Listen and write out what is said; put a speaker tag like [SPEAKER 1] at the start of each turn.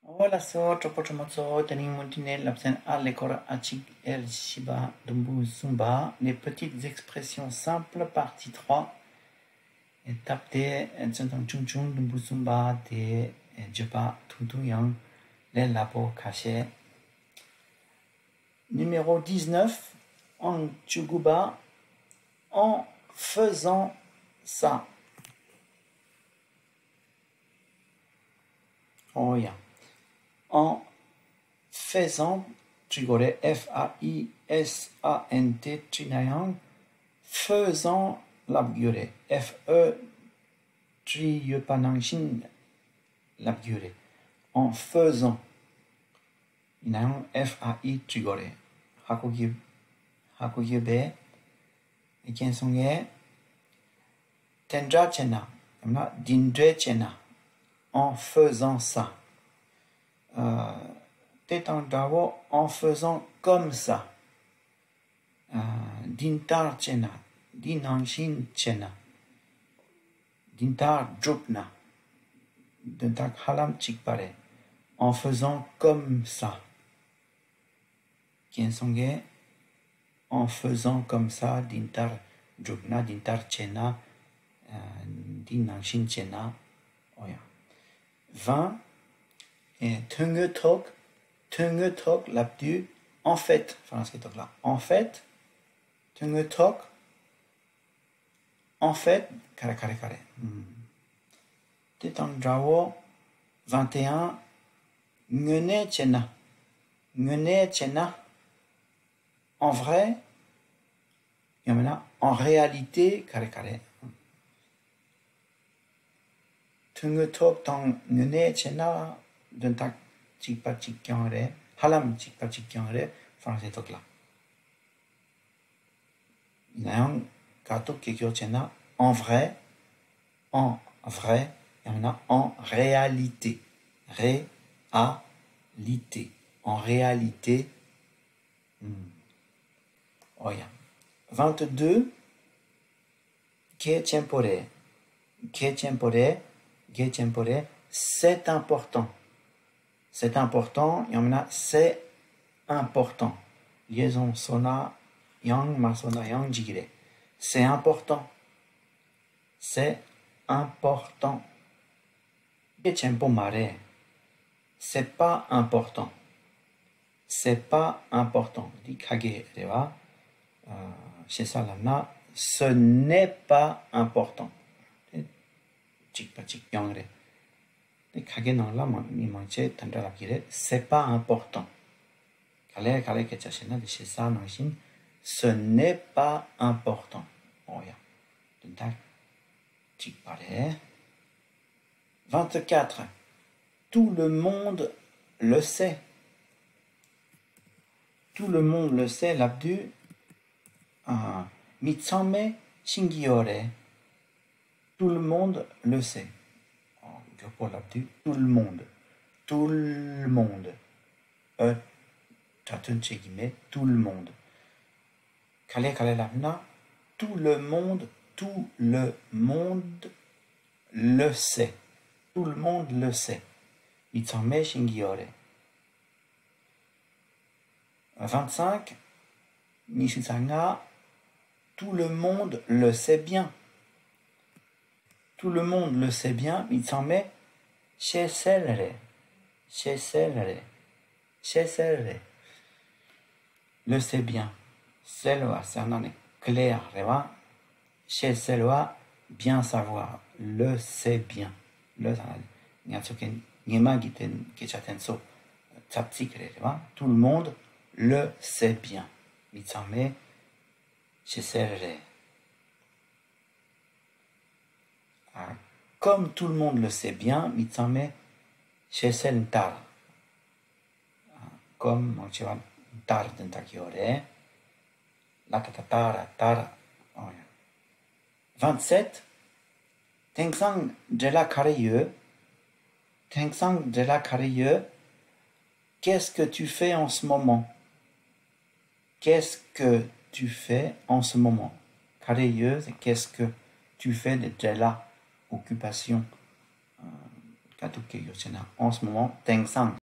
[SPEAKER 1] Hola, so tropochomozo, tening montinel, l'absent alekora achik el shiba dumbu sumba, les petites expressions simples, partie 3. Étape de tsentang chung chung dumbu sumba de jepa tutu yang, les labo caché. Numéro 19, en chuguba, en faisant ça. Oh yeah. En faisant, trigore F-A-I-S-A-N-T, trinayang, faisant labgure, F-E, triyepanangsin labgure, en faisant, inayang F-A-I, trigore, hakogebe, et kensonge, tendra chena, dindre chena, en faisant ça. Tetandawo en faisant comme ça. Dintar chena, dinangshin chena, dintar drupna, dintar halam chikpare, en faisant comme ça. Kiensonge, en faisant comme ça, dintar drupna, dintar chena, dinangshin chena. Oh yeah. 20. Et tunge tok, l'abdu, en fait, là. En fait, tunge tok, en fait, kare. Tetang jawo, 21, ngene chena, en vrai, yamena, en réalité, kare. Tunge tok tang ngene chena, d'un tak chikpa chikyanre, halam chikpa chikyanre, français tok la. Inayang kato kekyo chena, en vrai, yamena en réalité, en réalité. Oh yeah. 22, que tempore, c'est important. C'est important, yamena c'est important. Liaison sona yang masona yang jigire. C'est important. C'est important. Kechempo mare. C'est pas important. C'est pas important. Di kage rewa. Chez Salana, ce n'est pas important. Chikpa chik yangre. C'est pas important. Ce n'est pas important. Oh yeah. 24. Tout le monde le sait. Tout le monde le sait, l'abdu. Mitsame shingiore. Tout le monde le sait. Pour l'abdu, tout le monde. Tout le monde. Tout le monde. Kale labna. Tout le monde le sait. Tout le monde le sait. Mitsame shingiore. 25. Nishisanga. Tout le monde le sait bien. Tout le monde le sait bien. Mitsame sheselre. Le sait bien. Selwa, c'est un nom clair, reva. Sheselwa, bien savoir. Le sait bien. Le tout le monde le sait bien. Mitsame sheselre. Comme tout le monde le sait bien, Mitsame shesel tar. Comme on dit tar d'entakiore. La tara. 27. Tengsang de la carrière. Qu'est-ce que tu fais en ce moment? Qu'est-ce que tu fais en ce moment? Carrière, c'est qu'est-ce que tu fais de la occupation. Katuke Yoshina. En ce moment, Teng Sang.